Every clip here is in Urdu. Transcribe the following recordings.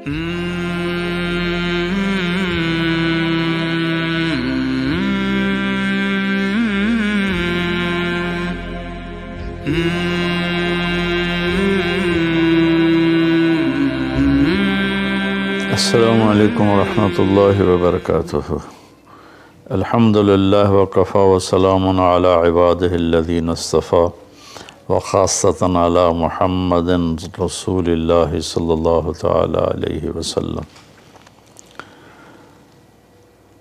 السلام علیکم ورحمۃ اللہ وبرکاتہ۔ الحمدللہ وکفی وسلام علی عبادہ الذین اصطفیٰ وخاصۃ علی محمد رسول اللہ صلی اللہ تعالی علیہ وسلم۔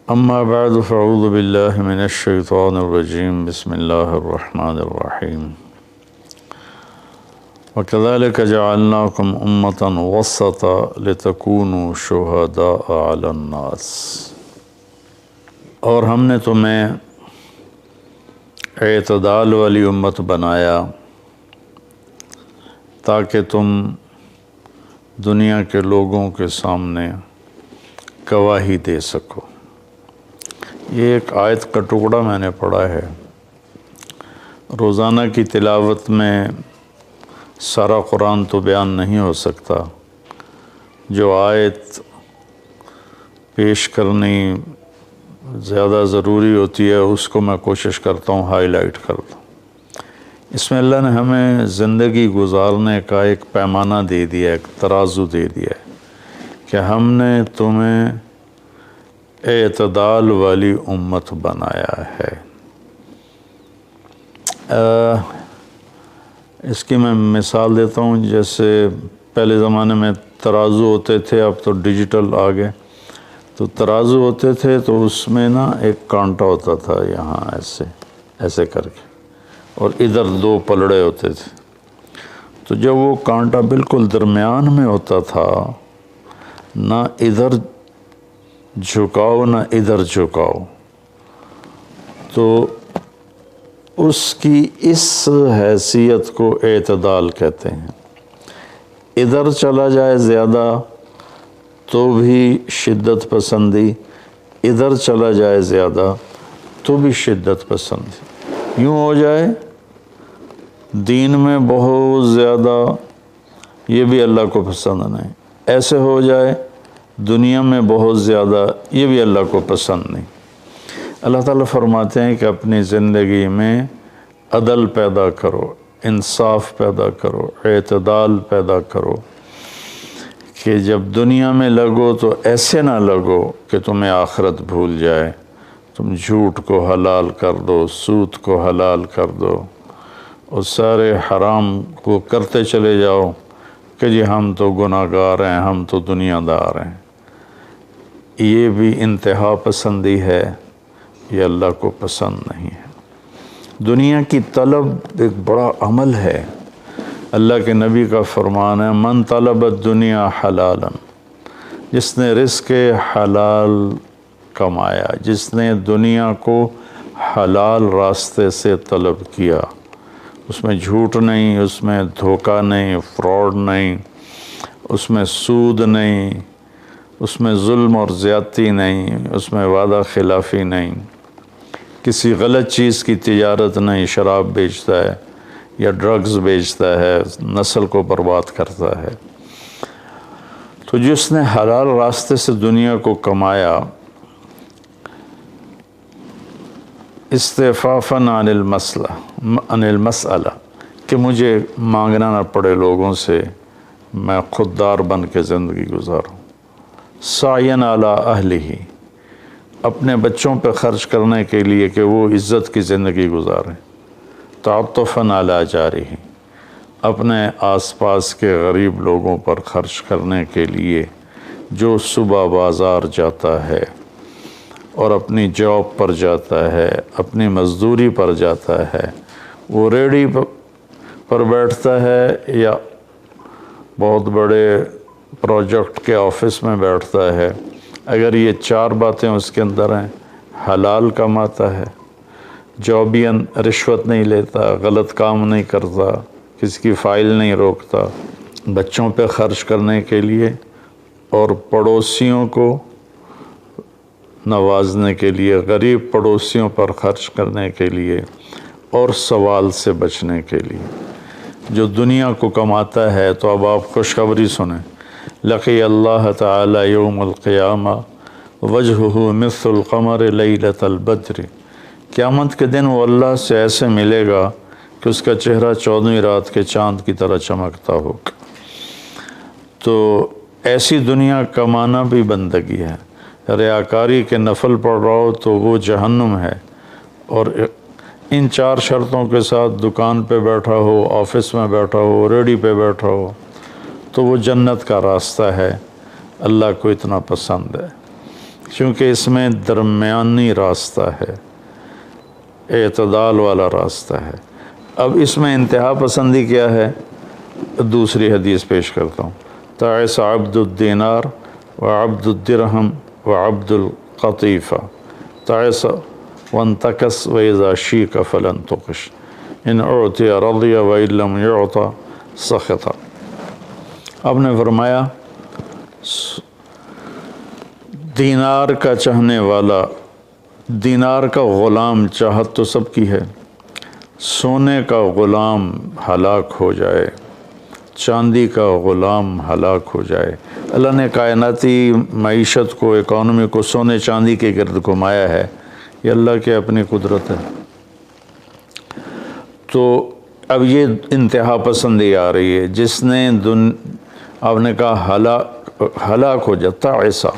اما بعد فاعوذ باللہ من الشیطان الرجیم، بسم اللہ الرحمن الرحیم۔ وَكَذَلِكَ جَعَلْنَاكُمْ أُمَّةً وَسَطًا لِتَكُونُوا شُهَدَاءَ عَلَى النَّاسِ، اور ہم نے تمہیں اعتدال والی امت بنایا تاکہ تم دنیا کے لوگوں کے سامنے گواہی دے سکو۔ یہ ایک آیت کا ٹکڑا میں نے پڑھا ہے۔ روزانہ کی تلاوت میں سارا قرآن تو بیان نہیں ہو سکتا، جو آیت پیش کرنی زیادہ ضروری ہوتی ہے اس کو میں کوشش کرتا ہوں ہائی لائٹ کرتا ہوں۔ اس میں اللہ نے ہمیں زندگی گزارنے کا ایک پیمانہ دے دیا، ایک ترازو دے دیا ہے کہ ہم نے تمہیں اعتدال والی امت بنایا ہے۔ اس کی میں مثال دیتا ہوں، جیسے پہلے زمانے میں ترازو ہوتے تھے، اب تو ڈیجیٹل آ گئے۔ تو ترازو ہوتے تھے تو اس میں نا ایک کانٹا ہوتا تھا یہاں ایسے کر کے، اور ادھر دو پلڑے ہوتے تھے۔ تو جب وہ کانٹا بالکل درمیان میں ہوتا تھا، نہ ادھر جھکاؤ نہ ادھر جھکاؤ، تو اس کی اس حیثیت کو اعتدال کہتے ہیں۔ ادھر چلا جائے زیادہ تو بھی شدت پسندی، ادھر چلا جائے زیادہ تو بھی شدت پسندی۔ یوں ہو جائے دین میں بہت زیادہ، یہ بھی اللہ کو پسند نہیں۔ ایسے ہو جائے دنیا میں بہت زیادہ، یہ بھی اللہ کو پسند نہیں۔ اللہ تعالیٰ فرماتے ہیں کہ اپنی زندگی میں عدل پیدا کرو، انصاف پیدا کرو، اعتدال پیدا کرو، کہ جب دنیا میں لگو تو ایسے نہ لگو کہ تمہیں آخرت بھول جائے، تم جھوٹ کو حلال کر دو، سود کو حلال کر دو، اور سارے حرام کو کرتے چلے جاؤ کہ جی ہم تو گناہ گار ہیں، ہم تو دنیا دار ہیں۔ یہ بھی انتہا پسندی ہے، یہ اللہ کو پسند نہیں ہے۔ دنیا کی طلب ایک بڑا عمل ہے۔ اللہ کے نبی کا فرمان ہے، من طلب الدنیا حلالا، جس نے رزق حلال کمایا، جس نے دنیا کو حلال راستے سے طلب کیا، اس میں جھوٹ نہیں، اس میں دھوکہ نہیں، فراڈ نہیں، اس میں سود نہیں، اس میں ظلم اور زیادتی نہیں، اس میں وعدہ خلافی نہیں، کسی غلط چیز کی تجارت نہیں، شراب بیچتا ہے یا ڈرگز بیچتا ہے، نسل کو برباد کرتا ہے۔ تو جس نے حلال راستے سے دنیا کو کمایا، استعفافاً عن المسئلہ، کہ مجھے مانگنا نہ پڑے لوگوں سے، میں خوددار بن کے زندگی گزاروں، سعیاً علی اہلہ، اپنے بچوں پہ خرچ کرنے کے لیے کہ وہ عزت کی زندگی گزاریں، تعطفاً علی جارہ، اپنے آس پاس کے غریب لوگوں پر خرچ کرنے کے لیے، جو صبح بازار جاتا ہے اور اپنی جاب پر جاتا ہے، اپنی مزدوری پر جاتا ہے، وہ ریڑھی پر بیٹھتا ہے یا بہت بڑے پروجیکٹ کے آفس میں بیٹھتا ہے، اگر یہ چار باتیں اس کے اندر ہیں، حلال کماتا ہے، جابین رشوت نہیں لیتا، غلط کام نہیں کرتا، کسی کی فائل نہیں روکتا، بچوں پہ خرچ کرنے کے لیے اور پڑوسیوں کو نوازنے کے لیے، غریب پڑوسیوں پر خرچ کرنے کے لیے، اور سوال سے بچنے کے لیے۔ جو دنیا کو کماتا ہے تو اب آپ خوشخبری سنیں، لقی اللہ تعالی یوم القیامہ وجہہ مثل القمر لیلۃ البدر، قیامت کے دن وہ اللہ سے ایسے ملے گا کہ اس کا چہرہ 14ویں رات کے چاند کی طرح چمکتا ہوگا۔ تو ایسی دنیا کمانا بھی بندگی ہے۔ ریاکاری کے نفل پڑھ رہا ہو تو وہ جہنم ہے، اور ان 4 شرطوں کے ساتھ دکان پہ بیٹھا ہو، آفس میں بیٹھا ہو، ریڈی پہ بیٹھا ہو تو وہ جنت کا راستہ ہے، اللہ کو اتنا پسند ہے، کیونکہ اس میں درمیانی راستہ ہے، اعتدال والا راستہ ہے۔ اب اس میں انتہا پسندی کیا ہے؟ دوسری حدیث پیش کرتا ہوں، تعس عبد الدینار وعبد الدرہم وعبد القطیفہ، تعس وانتکس وإذا شیک فلن تقش، ان اعطی رضی وإن لم یعط سخط۔ آپ نے فرمایا دینار کا چاہنے والا، دینار کا غلام، چاہت تو سب کی ہے، سونے کا غلام ہلاک ہو جائے، چاندی کا غلام ہلاک ہو جائے۔ اللہ نے کائناتی معیشت کو، اکانومی کو سونے چاندی کے گرد گھمایا ہے، یہ اللہ کی اپنی قدرت ہے۔ تو اب یہ انتہا پسندی آ رہی ہے، جس نے آپ نے کہا ہلاک ہو جاتا ایسا،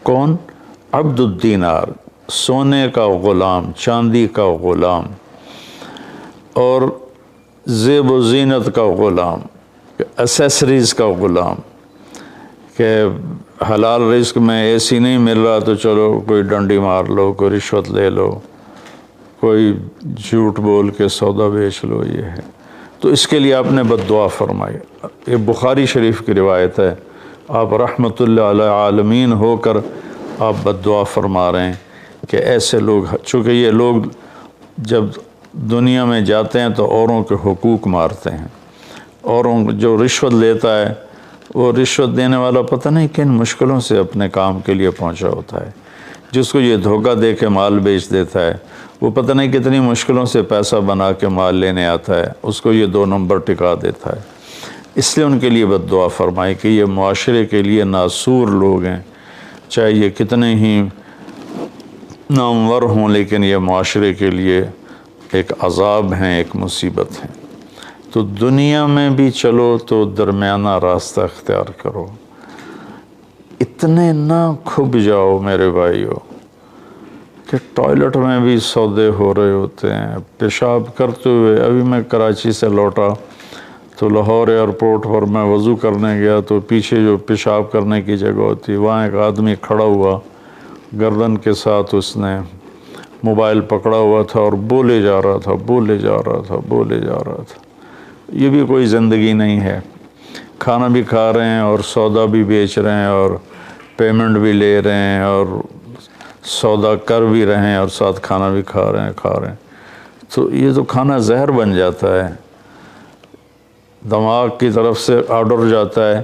کون؟ عبد الدینار، سونے کا غلام، چاندی کا غلام، اور زیب و زینت کا غلام، اسیسریز کا غلام، کہ حلال رزق میں ایسی نہیں مل رہا تو چلو کوئی ڈنڈی مار لو، کوئی رشوت لے لو، کوئی جھوٹ بول کے سودا بیچ لو، یہ ہے۔ تو اس کے لیے آپ نے بد دعا فرمائی۔ یہ بخاری شریف کی روایت ہے، آپ رحمت اللہ علیہ عالمین ہو کر آپ بد دعا فرما رہے ہیں کہ ایسے لوگ، چونکہ یہ لوگ جب دنیا میں جاتے ہیں تو اوروں کے حقوق مارتے ہیں، اوروں جو رشوت لیتا ہے، وہ رشوت دینے والا پتہ نہیں کن مشکلوں سے اپنے کام کے لیے پہنچا ہوتا ہے، جس کو یہ دھوکہ دے کے مال بیچ دیتا ہے، وہ پتہ نہیں کتنی مشکلوں سے پیسہ بنا کے مال لینے آتا ہے، اس کو یہ 2 نمبر ٹکا دیتا ہے۔ اس لیے ان کے لیے بد دعا فرمائی کہ یہ معاشرے کے لیے ناسور لوگ ہیں، چاہے یہ کتنے ہی نامور ہوں، لیکن یہ معاشرے کے لیے ایک عذاب ہیں، ایک مصیبت ہے۔ تو دنیا میں بھی چلو تو درمیانہ راستہ اختیار کرو، اتنے نہ کھب جاؤ میرے بھائیو کہ ٹوائلٹ میں بھی سودے ہو رہے ہوتے ہیں، پیشاب کرتے ہوئے۔ ابھی میں کراچی سے لوٹا تو لاہور ایئرپورٹ پر میں وضو کرنے گیا تو پیچھے جو پیشاب کرنے کی جگہ ہوتی، وہاں ایک آدمی کھڑا ہوا، گردن کے ساتھ اس نے موبائل پکڑا ہوا تھا اور بولے جا رہا تھا، بولے جا رہا تھا، بولے جا رہا تھا۔ یہ بھی کوئی زندگی نہیں ہے، کھانا بھی کھا رہے ہیں اور سودا بھی بیچ رہے ہیں اور پیمنٹ بھی لے رہے ہیں اور سودا کر بھی رہے ہیں اور ساتھ کھانا بھی کھا رہے ہیں۔ تو یہ تو کھانا زہر بن جاتا ہے۔ دماغ کی طرف سے آرڈر جاتا ہے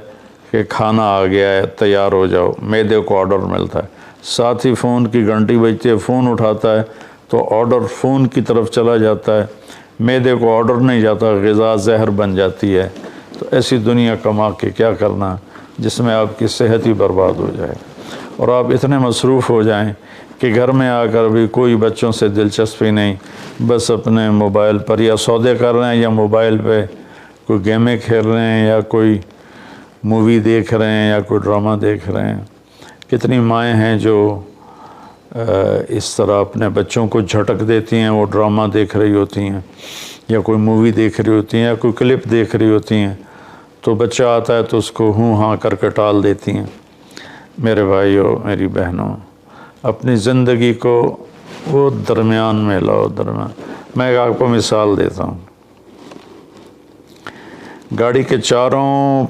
کہ کھانا آ گیا ہے، تیار ہو جاؤ، معدے کو آرڈر ملتا ہے، ساتھ ہی فون کی گھنٹی بجتی ہے، فون اٹھاتا ہے تو آرڈر فون کی طرف چلا جاتا ہے، معدے کو آرڈر نہیں جاتا، غذا زہر بن جاتی ہے۔ تو ایسی دنیا کما کے کیا کرنا جس میں آپ کی صحت ہی برباد ہو جائے اور آپ اتنے مصروف ہو جائیں کہ گھر میں آ کر بھی کوئی بچوں سے دلچسپی نہیں، بس اپنے موبائل پر یا سودے کر رہے ہیں یا موبائل پہ کوئی گیمیں کھیل رہے ہیں یا کوئی مووی دیکھ رہے ہیں یا کوئی ڈرامہ دیکھ رہے ہیں۔ کتنی مائیں ہیں جو اس طرح اپنے بچوں کو جھٹک دیتی ہیں، وہ ڈرامہ دیکھ رہی ہوتی ہیں یا کوئی مووی دیکھ رہی ہوتی ہیں یا کوئی کلپ دیکھ رہی ہوتی ہیں، تو بچہ آتا ہے تو اس کو ہوں ہاں کر کے ٹال دیتی ہیں۔ میرے بھائیو، میری بہنوں، اپنی زندگی کو وہ درمیان میں لاؤ، درمیان۔ میں آپ کو مثال دیتا ہوں، گاڑی کے چاروں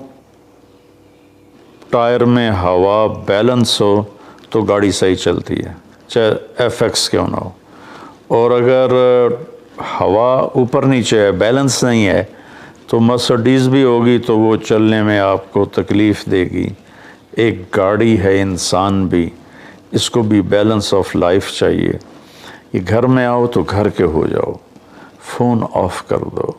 ٹائر میں ہوا بیلنس ہو تو گاڑی صحیح چلتی ہے، چاہے ایف ایکس کیوں نہ ہو، اور اگر ہوا اوپر نیچے ہے، بیلنس نہیں ہے، تو مرسڈیز بھی ہوگی تو وہ چلنے میں آپ کو تکلیف دے گی۔ ایک گاڑی ہے، انسان بھی، اس کو بھی بیلنس آف لائف چاہیے۔ یہ گھر میں آؤ تو گھر کے ہو جاؤ، فون آف کر دو،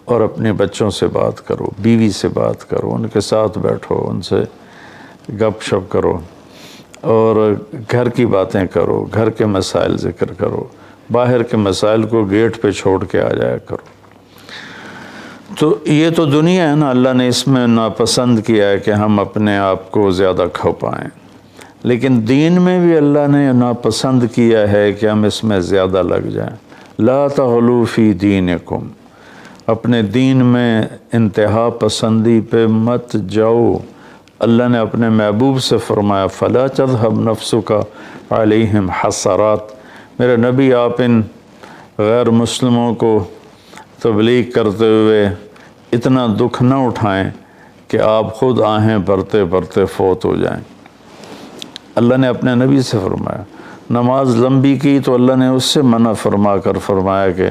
اور اپنے بچوں سے بات کرو، بیوی سے بات کرو، ان کے ساتھ بیٹھو، ان سے گپ شپ کرو، اور گھر کی باتیں کرو، گھر کے مسائل ذکر کرو، باہر کے مسائل کو گیٹ پہ چھوڑ کے آ جایا کرو۔ تو یہ تو دنیا ہے نا، اللہ نے اس میں ناپسند کیا ہے کہ ہم اپنے آپ کو زیادہ کھو پائیں، لیکن دین میں بھی اللہ نے ناپسند کیا ہے کہ ہم اس میں زیادہ لگ جائیں۔ لا تغلو فی دینکم، اپنے دین میں انتہا پسندی پہ مت جاؤ۔ اللہ نے اپنے محبوب سے فرمایا فلا تذهب نفسك علیہم حسرات، میرے نبی آپ ان غیر مسلموں کو تبلیغ کرتے ہوئے اتنا دکھ نہ اٹھائیں کہ آپ خود آہیں بھرتے بھرتے فوت ہو جائیں۔ اللہ نے اپنے نبی سے فرمایا، نماز لمبی کی تو اللہ نے اس سے منع فرما کر فرمایا کہ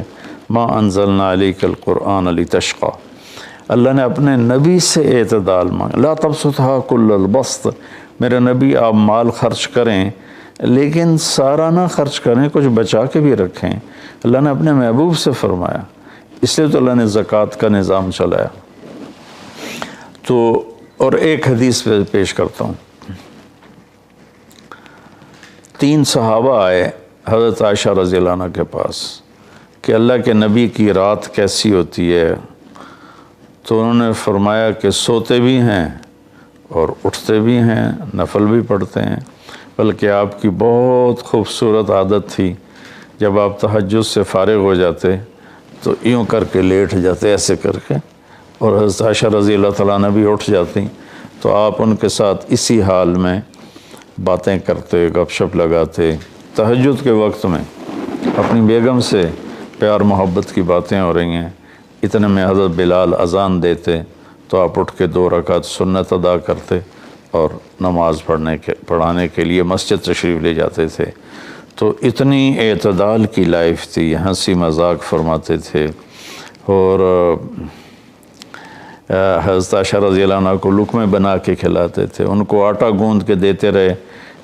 ما انزلنا علیک القرآن لتشقی۔ اللہ نے اپنے نبی سے اعتدال مانگا، لا تبسطھا کل البسط، میرے نبی آپ مال خرچ کریں لیکن سارا نہ خرچ کریں، کچھ بچا کے بھی رکھیں۔ اللہ نے اپنے محبوب سے فرمایا، اس لیے تو اللہ نے زکوٰۃ کا نظام چلایا۔ تو اور ایک حدیث پہ پیش کرتا ہوں، 3 صحابہ آئے حضرت عائشہ رضی اللہ عنہ کے پاس کہ اللہ کے نبی کی رات کیسی ہوتی ہے، تو انہوں نے فرمایا کہ سوتے بھی ہیں اور اٹھتے بھی ہیں، نفل بھی پڑھتے ہیں، بلکہ آپ کی بہت خوبصورت عادت تھی، جب آپ تہجد سے فارغ ہو جاتے تو یوں کر کے لیٹ جاتے، ایسے کر کے، اور حضرت عائشہ رضی اللہ تعالیٰ عنہ بھی اٹھ جاتی تو آپ ان کے ساتھ اسی حال میں باتیں کرتے، گپ شپ لگاتے، تہجد کے وقت میں اپنی بیگم سے پیار محبت کی باتیں ہو رہی ہیں، اتنے میں حضرت بلال اذان دیتے تو آپ اٹھ کے 2 رکعت سنت ادا کرتے اور نماز پڑھانے کے لیے مسجد تشریف لے جاتے تھے۔ تو اتنی اعتدال کی لائف تھی، ہنسی مذاق فرماتے تھے، اور حضرت عائشہ رضی اللہ عنہ کو لقمے بنا کے کھلاتے تھے، ان کو آٹا گوندھ کے دیتے رہے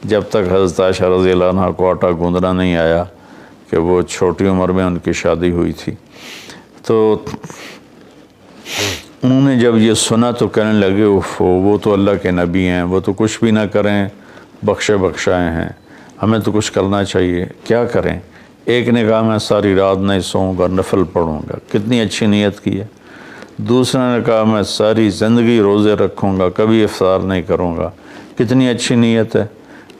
جب تک حضرت عائشہ رضی اللہ عنہ کو آٹا گوندھنا نہیں آیا، کہ وہ چھوٹی عمر میں ان کی شادی ہوئی تھی۔ تو انہوں نے جب یہ سنا تو کہنے لگے وہ تو اللہ کے نبی ہیں، وہ تو کچھ بھی نہ کریں، بخشے بخشائے ہیں، ہمیں تو کچھ کرنا چاہیے، کیا کریں؟ ایک نے کہا میں ساری رات نہیں سوؤں گا، نفل پڑھوں گا، کتنی اچھی نیت کی ہے۔ دوسرے نے کہا میں ساری زندگی روزے رکھوں گا، کبھی افطار نہیں کروں گا، کتنی اچھی نیت ہے۔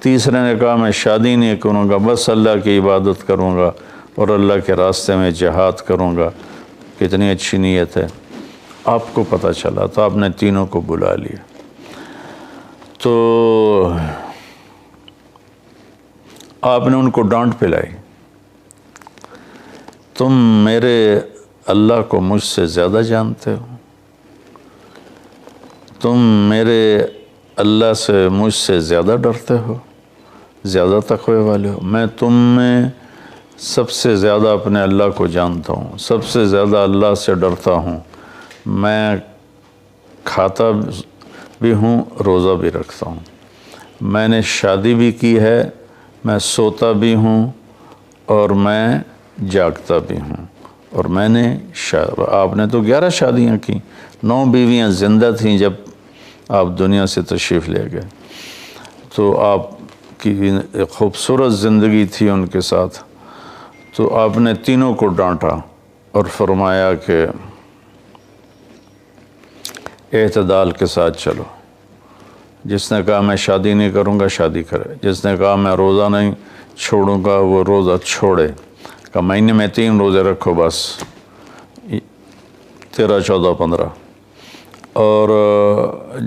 تیسرے نے کہا میں شادی نہیں کروں گا، بس اللہ کی عبادت کروں گا اور اللہ کے راستے میں جہاد کروں گا، کتنی اچھی نیت ہے۔ آپ کو پتہ چلا تو آپ نے تینوں کو بلا لیا، تو آپ نے ان کو ڈانٹ پلائی، تم میرے اللہ کو مجھ سے زیادہ جانتے ہو، تم میرے اللہ سے مجھ سے زیادہ ڈرتے ہو، زیادہ تقوی والے ہو، میں تم میں سب سے زیادہ اپنے اللہ کو جانتا ہوں، سب سے زیادہ اللہ سے ڈرتا ہوں، میں کھاتا بھی ہوں، روزہ بھی رکھتا ہوں، میں نے شادی بھی کی ہے، میں سوتا بھی ہوں اور میں جاگتا بھی ہوں، اور میں نے آپ نے تو 11 شادیاں کی، 9 بیویاں زندہ تھیں جب آپ دنیا سے تشریف لے گئے، تو آپ کی خوبصورت زندگی تھی ان کے ساتھ۔ تو آپ نے تینوں کو ڈانٹا اور فرمایا کہ اعتدال کے ساتھ چلو، جس نے کہا میں شادی نہیں کروں گا شادی کرے، جس نے کہا میں روزہ نہیں چھوڑوں گا وہ روزہ چھوڑے، کہ مہینے میں 3 روزے رکھو بس، 13، 14، 15، اور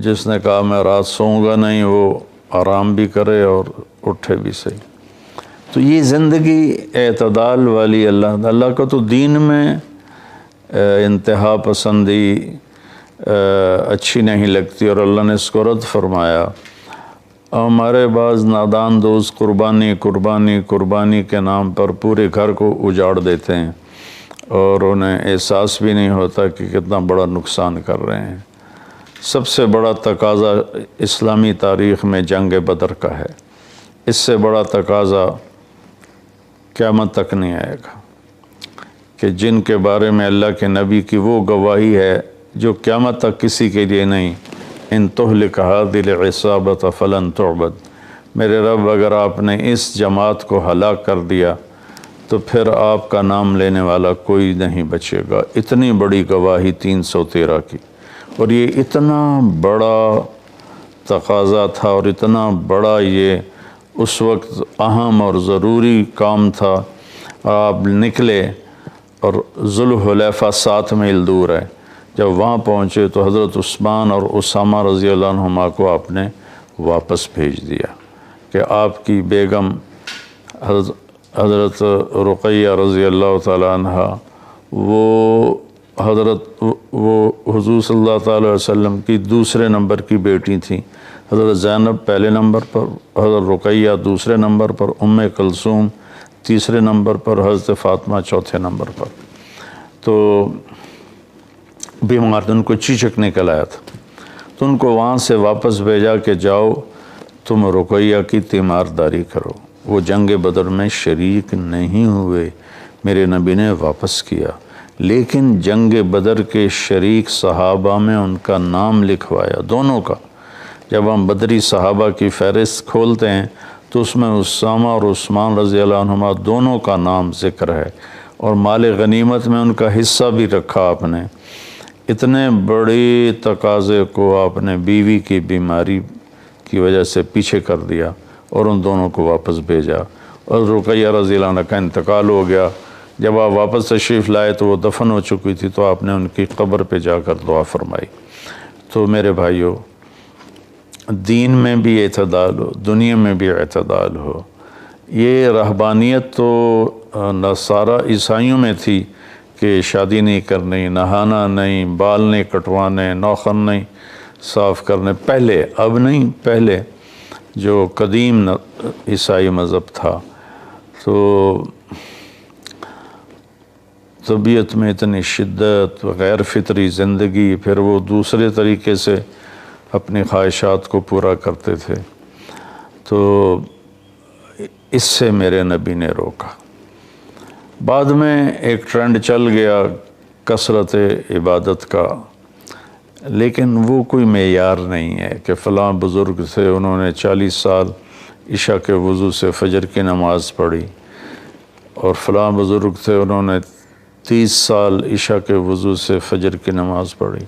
جس نے کہا میں رات سوؤں گا نہیں وہ آرام بھی کرے اور اٹھے بھی صحیح۔ تو یہ زندگی اعتدال والی اللہ کو تو دین میں انتہا پسندی اچھی نہیں لگتی، اور اللہ نے اس کو رد فرمایا۔ ہمارے بعض نادان دوست قربانی کے نام پر پورے گھر کو اجاڑ دیتے ہیں اور انہیں احساس بھی نہیں ہوتا کہ کتنا بڑا نقصان کر رہے ہیں۔ سب سے بڑا تقاضا اسلامی تاریخ میں جنگ بدر کا ہے، اس سے بڑا تقاضا قیامت تک نہیں آئے گا کہ جن کے بارے میں اللہ کے نبی کی وہ گواہی ہے جو قیامت تک کسی کے لیے نہیں، ان تہلک هذه العصابۃ فلن تعبد، میرے رب اگر آپ نے اس جماعت کو ہلاک کر دیا تو پھر آپ کا نام لینے والا کوئی نہیں بچے گا۔ اتنی بڑی گواہی 313 کی، اور یہ اتنا بڑا تقاضا تھا اور اتنا بڑا یہ اس وقت اہم اور ضروری کام تھا۔ آپ نکلے اور ذوالحلیفہ 7 میل دور ہے، جب وہاں پہنچے تو حضرت عثمان اور اسامہ رضی اللہ عنہما کو آپ نے واپس بھیج دیا کہ آپ کی بیگم حضرت رقیہ رضی اللہ تعالی عنہ وہ حضور صلی اللہ تعالی علیہ وسلم کی دوسرے نمبر کی بیٹی تھیں۔ حضرت زینب پہلے نمبر پر، حضرت رقیہ دوسرے نمبر پر، ام کلثوم تیسرے نمبر پر، حضرت فاطمہ چوتھے نمبر پر۔ تو بیمار ان کو چیچک نکل آیا تھا، تو ان کو وہاں سے واپس بھیجا کہ جاؤ تم رقیہ کی تیمارداری کرو۔ وہ جنگ بدر میں شریک نہیں ہوئے، میرے نبی نے واپس کیا، لیکن جنگ بدر کے شریک صحابہ میں ان کا نام لکھوایا، دونوں کا۔ جب ہم بدری صحابہ کی فہرست کھولتے ہیں تو اس میں اسامہ اور عثمان رضی اللہ عنہما دونوں کا نام ذکر ہے، اور مال غنیمت میں ان کا حصہ بھی رکھا آپ نے۔ اتنے بڑے تقاضے کو آپ نے بیوی کی بیماری کی وجہ سے پیچھے کر دیا اور ان دونوں کو واپس بھیجا، اور رقیہ رضی اللہ عنہ کا انتقال ہو گیا۔ جب آپ واپس تشریف لائے تو وہ دفن ہو چکی تھی، تو آپ نے ان کی قبر پہ جا کر دعا فرمائی۔ تو میرے بھائیو، دین میں بھی اعتدال ہو، دنیا میں بھی اعتدال ہو۔ یہ رہبانیت تو نصارہ عیسائیوں میں تھی کہ شادی نہیں کرنی، نہانا نہیں، بال نہیں کٹوانے، ناخن نہیں صاف کرنے، پہلے، اب نہیں، پہلے جو قدیم عیسائی مذہب تھا۔ تو طبیعت میں اتنی شدت، غیر فطری زندگی، پھر وہ دوسرے طریقے سے اپنی خواہشات کو پورا کرتے تھے، تو اس سے میرے نبی نے روکا۔ بعد میں ایک ٹرینڈ چل گیا کثرت عبادت کا، لیکن وہ کوئی معیار نہیں ہے کہ فلاں بزرگ تھے، انہوں نے 40 سال عشاء کے وضو سے فجر کی نماز پڑھی، اور فلاں بزرگ تھے، انہوں نے 30 سال عشاء کے وضو سے فجر کی نماز پڑھی،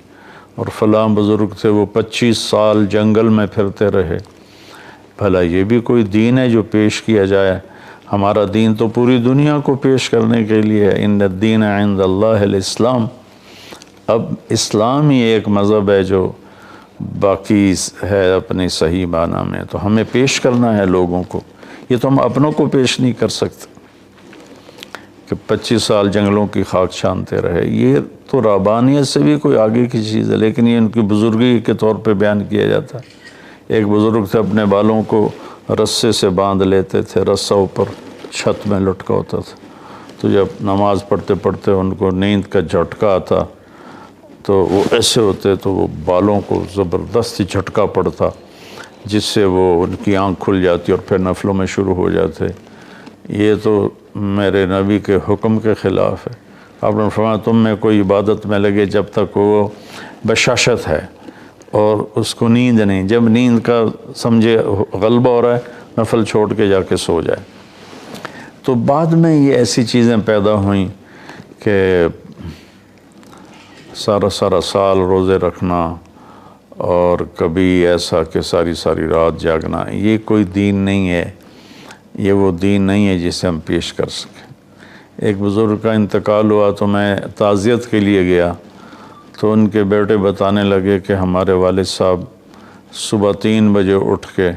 اور فلاں بزرگ تھے وہ 25 سال جنگل میں پھرتے رہے۔ بھلا یہ بھی کوئی دین ہے جو پیش کیا جائے؟ ہمارا دین تو پوری دنیا کو پیش کرنے کے لیے ہے۔ ان الدین عند اللہ الاسلام۔ اب اسلام ہی ایک مذہب ہے جو باقی ہے اپنی صحیح معنی میں، تو ہمیں پیش کرنا ہے لوگوں کو۔ یہ تو ہم اپنوں کو پیش نہیں کر سکتے کہ 25 سال جنگلوں کی خاک چھانتے رہے۔ یہ تو رہبانیت سے بھی کوئی آگے کی چیز ہے، لیکن یہ ان کی بزرگی کے طور پہ بیان کیا جاتا ہے۔ ایک بزرگ تھے، اپنے بالوں کو رسے سے باندھ لیتے تھے، رسہ اوپر چھت میں لٹکا ہوتا تھا، تو جب نماز پڑھتے پڑھتے ان کو نیند کا جھٹکا آتا تو وہ ایسے ہوتے تو وہ بالوں کو زبردستی جھٹکا پڑتا، جس سے وہ ان کی آنکھ کھل جاتی اور پھر نفلوں میں شروع ہو جاتے۔ یہ تو میرے نبی کے حکم کے خلاف ہے۔ آپ نے فرمایا تم میں کوئی عبادت میں لگے جب تک وہ بشاشت ہے اور اس کو نیند نہیں، جب نیند کا سمجھے غلبہ ہو رہا ہے نفل چھوڑ کے جا کے سو جائے۔ تو بعد میں یہ ایسی چیزیں پیدا ہوئیں کہ سارا سال روزے رکھنا، اور کبھی ایسا کہ ساری رات جاگنا، یہ کوئی دین نہیں ہے، یہ وہ دین نہیں ہے جسے ہم پیش کر سکیں۔ ایک بزرگ کا انتقال ہوا تو میں تعزیت کے لیے گیا، تو ان کے بیٹے بتانے لگے کہ ہمارے والد صاحب صبح 3 بجے اٹھ کے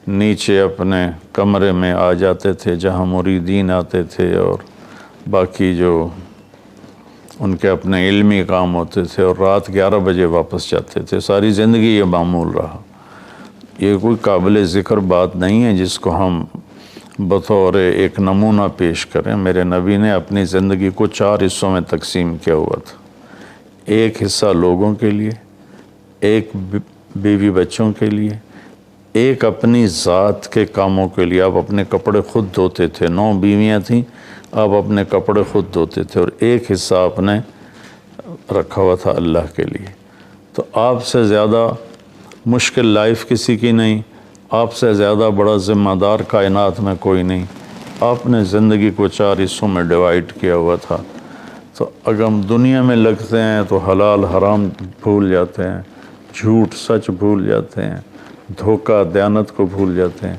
نیچے اپنے کمرے میں آ جاتے تھے جہاں مریدین آتے تھے اور باقی جو ان کے اپنے علمی کام ہوتے تھے، اور رات 11 بجے واپس جاتے تھے۔ ساری زندگی یہ معمول رہا۔ یہ کوئی قابل ذکر بات نہیں ہے جس کو ہم بطور ایک نمونہ پیش کریں۔ میرے نبی نے اپنی زندگی کو 4 حصوں میں تقسیم کیا ہوا تھا۔ ایک حصہ لوگوں کے لیے، ایک بیوی بچوں کے لیے، ایک اپنی ذات کے کاموں کے لیے آپ اپنے کپڑے خود دھوتے تھے، 9 بیویاں تھیں، آپ اپنے کپڑے خود دھوتے تھے، اور ایک حصہ آپ نے رکھا ہوا تھا اللہ کے لیے۔ تو آپ سے زیادہ مشکل لائف کسی کی نہیں، آپ سے زیادہ بڑا ذمہ دار کائنات میں کوئی نہیں۔ آپ نے زندگی کو 4 حصوں میں ڈیوائیڈ کیا ہوا تھا۔ تو اگر ہم دنیا میں لگتے ہیں تو حلال حرام بھول جاتے ہیں، جھوٹ سچ بھول جاتے ہیں، دھوکہ دیانت کو بھول جاتے ہیں،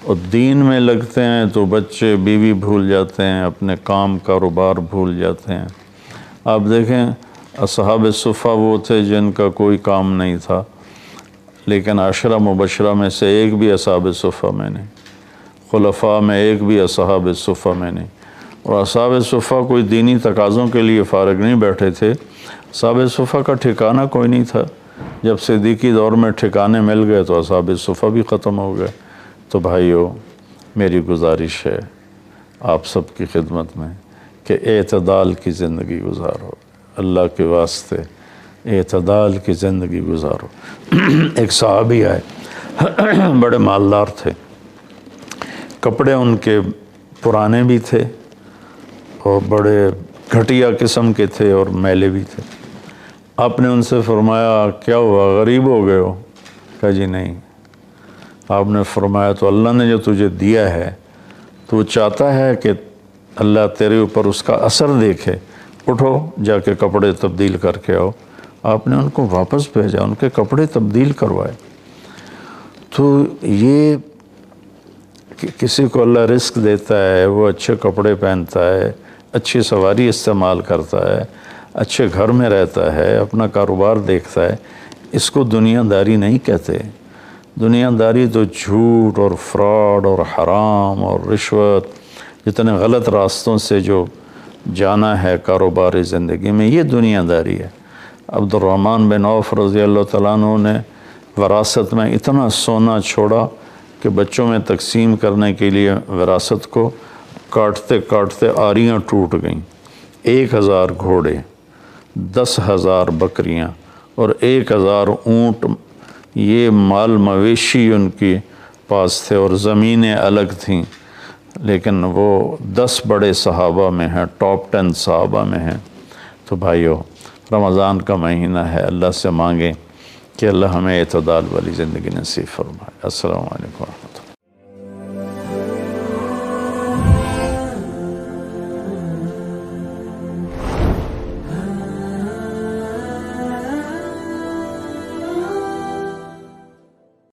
اور دین میں لگتے ہیں تو بچے بیوی بھول جاتے ہیں، اپنے کام کاروبار بھول جاتے ہیں۔ آپ دیکھیں اصحاب صفہ وہ تھے جن کا کوئی کام نہیں تھا، لیکن 10 مبشرہ میں سے ایک بھی اصحاب صفہ میں نہیں، خلفاء میں ایک بھی اصحاب صفہ میں نہیں۔ اور اصحاب صفہ کوئی دینی تقاضوں کے لیے فارغ نہیں بیٹھے تھے، اصحاب صفہ کا ٹھکانہ کوئی نہیں تھا۔ جب صدیقی دور میں ٹھکانے مل گئے تو اصحاب صفہ بھی ختم ہو گئے۔ تو بھائیو، میری گزارش ہے آپ سب کی خدمت میں کہ اعتدال کی زندگی گزارو، اللہ کے واسطے اعتدال کی زندگی گزارو۔ ایک صحابی آئے، بڑے مالدار تھے، کپڑے ان کے پرانے بھی تھے اور بڑے گھٹیا قسم کے تھے اور میلے بھی تھے۔ آپ نے ان سے فرمایا کیا ہوا، غریب ہو گئے ہو؟ کہا جی نہیں۔ آپ نے فرمایا تو اللہ نے جو تجھے دیا ہے تو وہ چاہتا ہے کہ اللہ تیرے اوپر اس کا اثر دیکھے، اٹھو جا کے کپڑے تبدیل کر کے آؤ۔ آپ نے ان کو واپس بھیجا، ان کے کپڑے تبدیل کروائے۔ تو یہ کہ کسی کو اللہ رزق دیتا ہے، وہ اچھے کپڑے پہنتا ہے، اچھی سواری استعمال کرتا ہے، اچھے گھر میں رہتا ہے، اپنا کاروبار دیکھتا ہے، اس کو دنیا داری نہیں کہتے۔ دنیا داری تو جھوٹ اور فراڈ اور حرام اور رشوت، جتنے غلط راستوں سے جو جانا ہے کاروباری زندگی میں، یہ دنیا داری ہے۔ عبد الرحمن بن عوف رضی اللہ تعالیٰ عنہ نے وراثت میں اتنا سونا چھوڑا کہ بچوں میں تقسیم کرنے کے لیے وراثت کو کاٹتے کاٹتے آریاں ٹوٹ گئیں۔ 1000 گھوڑے، 10,000 بکریاں اور 1000 اونٹ، یہ مال مویشی ان کے پاس تھے، اور زمینیں الگ تھیں، لیکن وہ 10 بڑے صحابہ میں ہیں، ٹاپ 10 صحابہ میں ہیں۔ تو بھائیو، رمضان کا مہینہ ہے، اللہ سے مانگیں کہ اللہ ہمیں اعتدال والی زندگی نصیب فرمائے۔ السلام علیکم۔